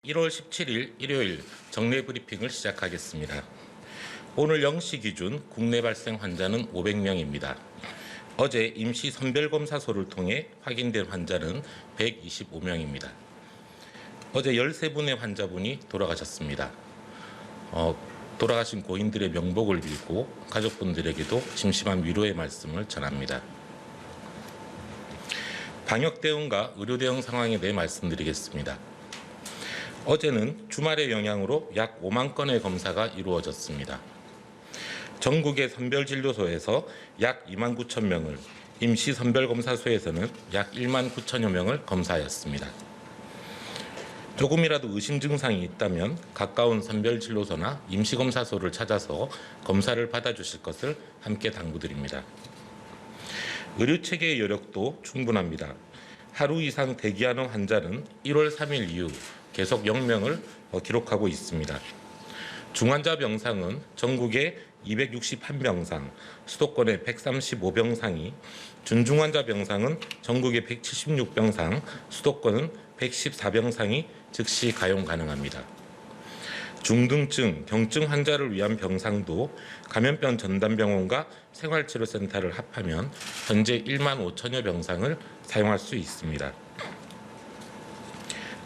1월 17일 일요일 정례 브리핑을 시작하겠습니다. 오늘 0시 기준 국내 발생 환자는 500명입니다. 어제 임시 선별검사소를 통해 확인된 환자는 125명입니다. 어제 13분의 환자분이 돌아가셨습니다. 돌아가신 고인들의 명복을 빌고 가족분들에게도 심심한 위로의 말씀을 전합니다. 방역 대응과 의료 대응 상황에 대해 말씀드리겠습니다. 어제는 주말의 영향으로 약 5만 건의 검사가 이루어졌습니다. 전국의 선별진료소에서 약 2만 9천 명을, 임시 선별검사소에서는 약 1만 9천여 명을 검사하였습니다. 조금이라도 의심 증상이 있다면 가까운 선별진료소나 임시검사소를 찾아서 검사를 받아주실 것을 함께 당부드립니다. 의료체계의 여력도 충분합니다. 하루 이상 대기하는 환자는 1월 3일 이후 계속 0명을 기록하고 있습니다. 중환자 병상은 전국에 261병상, 수도권에 135병상이, 준중환자 병상은 전국에 176병상, 수도권은 114병상이 즉시 가용 가능합니다. 중등증, 경증 환자를 위한 병상도 감염병 전담병원과 생활치료센터를 합하면 현재 1만 5천여 병상을 사용할 수 있습니다.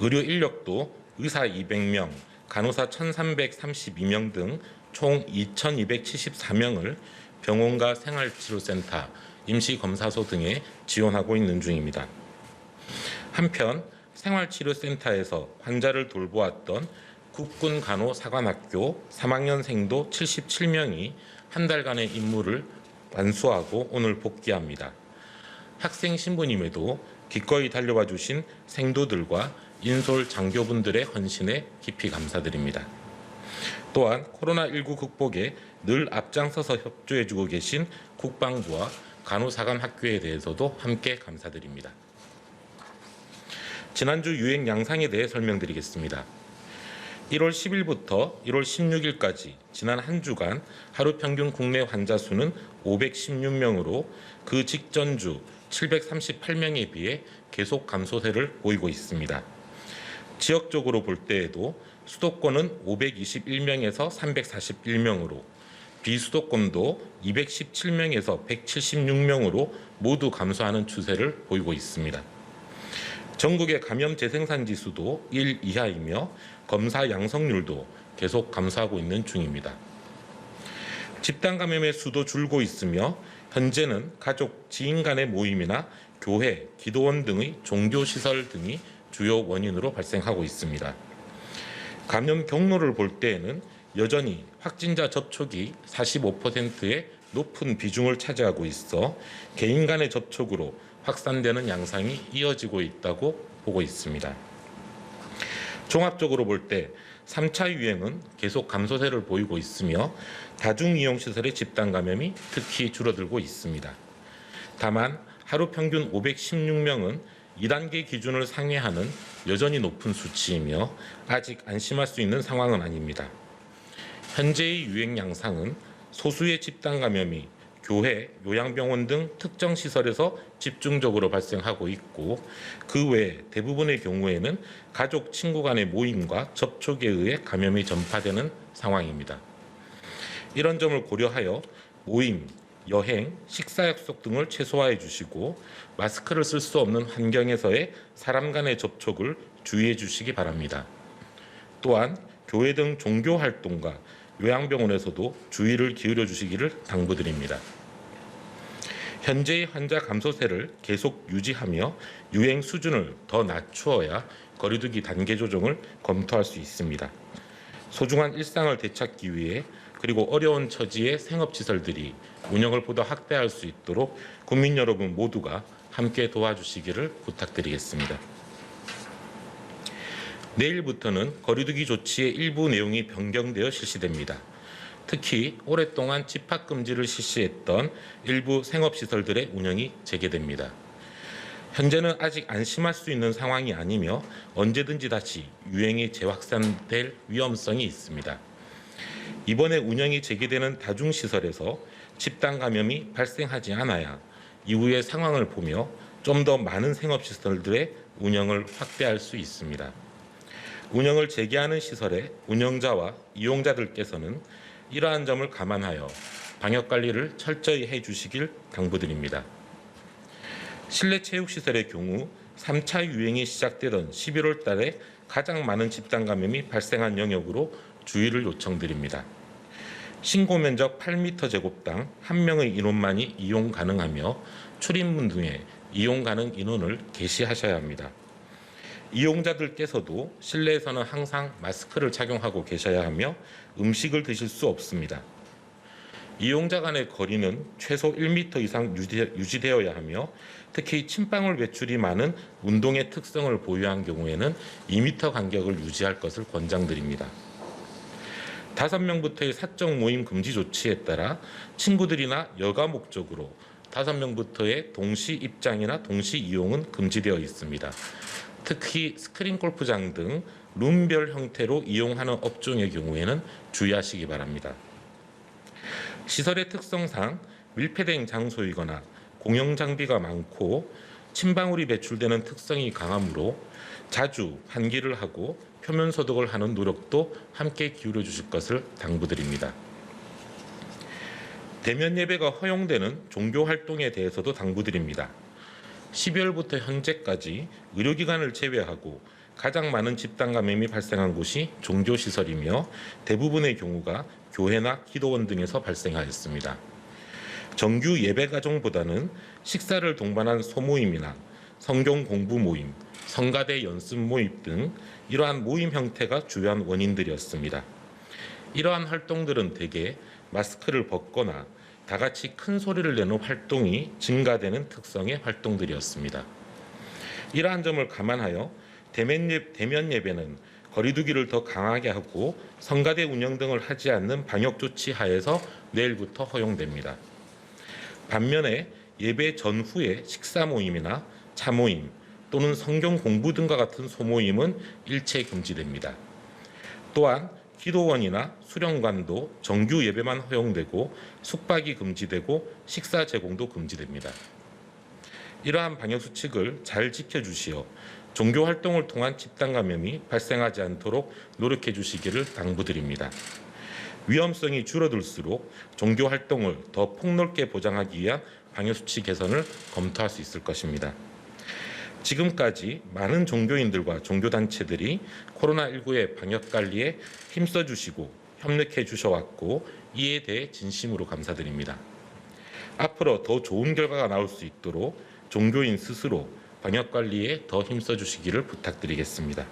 의료 인력도 의사 200명, 간호사 1,332명 등 총 2,274명을 병원과 생활치료센터, 임시검사소 등에 지원하고 있는 중입니다. 한편 생활치료센터에서 환자를 돌보았던 국군간호사관학교 3학년생도 77명이 한 달간의 임무를 완수하고 오늘 복귀합니다. 학생 신분임에도 기꺼이 달려와 주신 생도들과 인솔 장교분들의 헌신에 깊이 감사드립니다. 또한 코로나19 극복에 늘 앞장서서 협조해주고 계신 국방부와 간호사관학교에 대해서도 함께 감사드립니다. 지난주 유행 양상에 대해 설명드리겠습니다. 1월 10일부터 1월 16일까지 지난 한 주간 하루 평균 국내 환자 수는 516명으로 그 직전 주 738명에 비해 계속 감소세를 보이고 있습니다. 지역적으로 볼 때에도 수도권은 521명에서 341명으로, 비수도권도 217명에서 176명으로 모두 감소하는 추세를 보이고 있습니다. 전국의 감염 재생산 지수도 1 이하이며 검사 양성률도 계속 감소하고 있는 중입니다. 집단 감염의 수도 줄고 있으며 현재는 가족, 지인 간의 모임이나 교회, 기도원 등의 종교시설 등이 주요 원인으로 발생하고 있습니다. 감염 경로를 볼 때에는 여전히 확진자 접촉이 45%의 높은 비중을 차지하고 있어 개인 간의 접촉으로 확산되는 양상이 이어지고 있다고 보고 있습니다. 종합적으로 볼 때 3차 유행은 계속 감소세를 보이고 있으며 다중이용시설의 집단 감염이 특히 줄어들고 있습니다. 다만 하루 평균 516명은 2단계 기준을 상회하는 여전히 높은 수치이며 아직 안심할 수 있는 상황은 아닙니다. 현재의 유행 양상은 소수의 집단 감염이 교회, 요양병원 등 특정 시설에서 집중적으로 발생하고 있고 그 외 대부분의 경우에는 가족, 친구 간의 모임과 접촉에 의해 감염이 전파되는 상황입니다. 이런 점을 고려하여 모임, 여행, 식사 약속 등을 최소화해 주시고 마스크를 쓸 수 없는 환경에서의 사람 간의 접촉을 주의해 주시기 바랍니다. 또한 교회 등 종교 활동과 요양병원에서도 주의를 기울여 주시기를 당부드립니다. 현재의 환자 감소세를 계속 유지하며 유행 수준을 더 낮추어야 거리두기 단계 조정을 검토할 수 있습니다. 소중한 일상을 되찾기 위해 그리고 어려운 처지의 생업시설들이 운영을 보다 확대할 수 있도록 국민 여러분 모두가 함께 도와주시기를 부탁드리겠습니다. 내일부터는 거리두기 조치의 일부 내용이 변경되어 실시됩니다. 특히 오랫동안 집합금지를 실시했던 일부 생업시설들의 운영이 재개됩니다. 현재는 아직 안심할 수 있는 상황이 아니며 언제든지 다시 유행이 재확산될 위험성이 있습니다. 이번에 운영이 재개되는 다중시설에서 집단 감염이 발생하지 않아야 이후의 상황을 보며 좀 더 많은 생업시설들의 운영을 확대할 수 있습니다. 운영을 재개하는 시설의 운영자와 이용자들께서는 이러한 점을 감안하여 방역관리를 철저히 해주시길 당부드립니다. 실내 체육시설의 경우 3차 유행이 시작되던 11월 달에 가장 많은 집단 감염이 발생한 영역으로 주의를 요청드립니다. 신고 면적 8m 제곱당 1명의 인원만이 이용 가능하며 출입문 등의 이용 가능 인원을 게시하셔야 합니다. 이용자들께서도 실내에서는 항상 마스크를 착용하고 계셔야 하며 음식을 드실 수 없습니다. 이용자 간의 거리는 최소 1m 이상 유지되어야 하며 특히 침방울 배출이 많은 운동의 특성을 보유한 경우에는 2m 간격을 유지할 것을 권장드립니다. 5명부터의 사적 모임 금지 조치에 따라 친구들이나 여가 목적으로 5명부터의 동시 입장이나 동시 이용은 금지되어 있습니다. 특히 스크린 골프장 등 룸별 형태로 이용하는 업종의 경우에는 주의하시기 바랍니다. 시설의 특성상 밀폐된 장소이거나 공용 장비가 많고 침방울이 배출되는 특성이 강하므로 자주 환기를 하고 표면 소독을 하는 노력도 함께 기울여 주실 것을 당부드립니다. 대면 예배가 허용되는 종교 활동에 대해서도 당부드립니다. 12월부터 현재까지 의료기관을 제외하고 가장 많은 집단 감염이 발생한 곳이 종교시설이며 대부분의 경우가 교회나 기도원 등에서 발생하였습니다. 정규 예배 가정보다는 식사를 동반한 소모임이나 성경 공부 모임, 성가대 연습 모임 등 이러한 모임 형태가 주요한 원인들이었습니다. 이러한 활동들은 대개 마스크를 벗거나 다 같이 큰 소리를 내는 활동이 증가되는 특성의 활동들이었습니다. 이러한 점을 감안하여 대면 예배는 거리두기를 더 강하게 하고 성가대 운영 등을 하지 않는 방역 조치 하에서 내일부터 허용됩니다. 반면에 예배 전후의 식사 모임이나 차 모임 또는 성경 공부 등과 같은 소모임은 일체 금지됩니다. 또한 기도원이나 수련관도 정규 예배만 허용되고 숙박이 금지되고 식사 제공도 금지됩니다. 이러한 방역 수칙을 잘 지켜주시어 종교 활동을 통한 집단 감염이 발생하지 않도록 노력해 주시기를 당부드립니다. 위험성이 줄어들수록 종교 활동을 더 폭넓게 보장하기 위한 방역 수칙 개선을 검토할 수 있을 것입니다. 지금까지 많은 종교인들과 종교단체들이 코로나19의 방역 관리에 힘써 주시고 협력해 주셔왔고 이에 대해 진심으로 감사드립니다. 앞으로 더 좋은 결과가 나올 수 있도록 종교인 스스로 방역 관리에 더 힘써 주시기를 부탁드리겠습니다.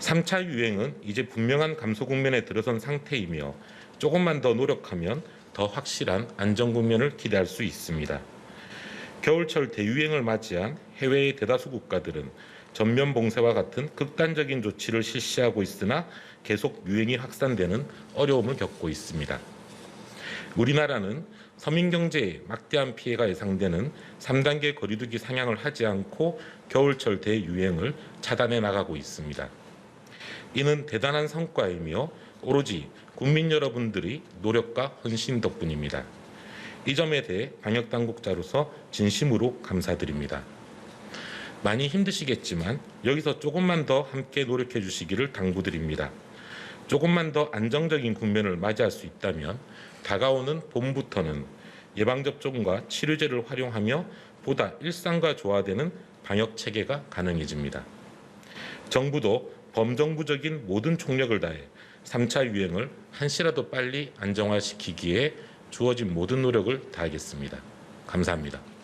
3차 유행은 이제 분명한 감소 국면에 들어선 상태이며 조금만 더 노력하면 더 확실한 안정 국면을 기대할 수 있습니다. 겨울철 대유행을 맞이한 해외의 대다수 국가들은 전면 봉쇄와 같은 극단적인 조치를 실시하고 있으나 계속 유행이 확산되는 어려움을 겪고 있습니다. 우리나라는 서민 경제에 막대한 피해가 예상되는 3단계 거리두기 상향을 하지 않고 겨울철 대유행을 차단해 나가고 있습니다. 이는 대단한 성과이며 오로지 국민 여러분들의 노력과 헌신 덕분입니다. 이 점에 대해 방역당국자로서 진심으로 감사드립니다. 많이 힘드시겠지만 여기서 조금만 더 함께 노력해 주시기를 당부드립니다. 조금만 더 안정적인 국면을 맞이할 수 있다면 다가오는 봄부터는 예방접종과 치료제를 활용하며 보다 일상과 조화되는 방역체계가 가능해집니다. 정부도 범정부적인 모든 총력을 다해 3차 유행을 한시라도 빨리 안정화시키기에 주어진 모든 노력을 다하겠습니다. 감사합니다.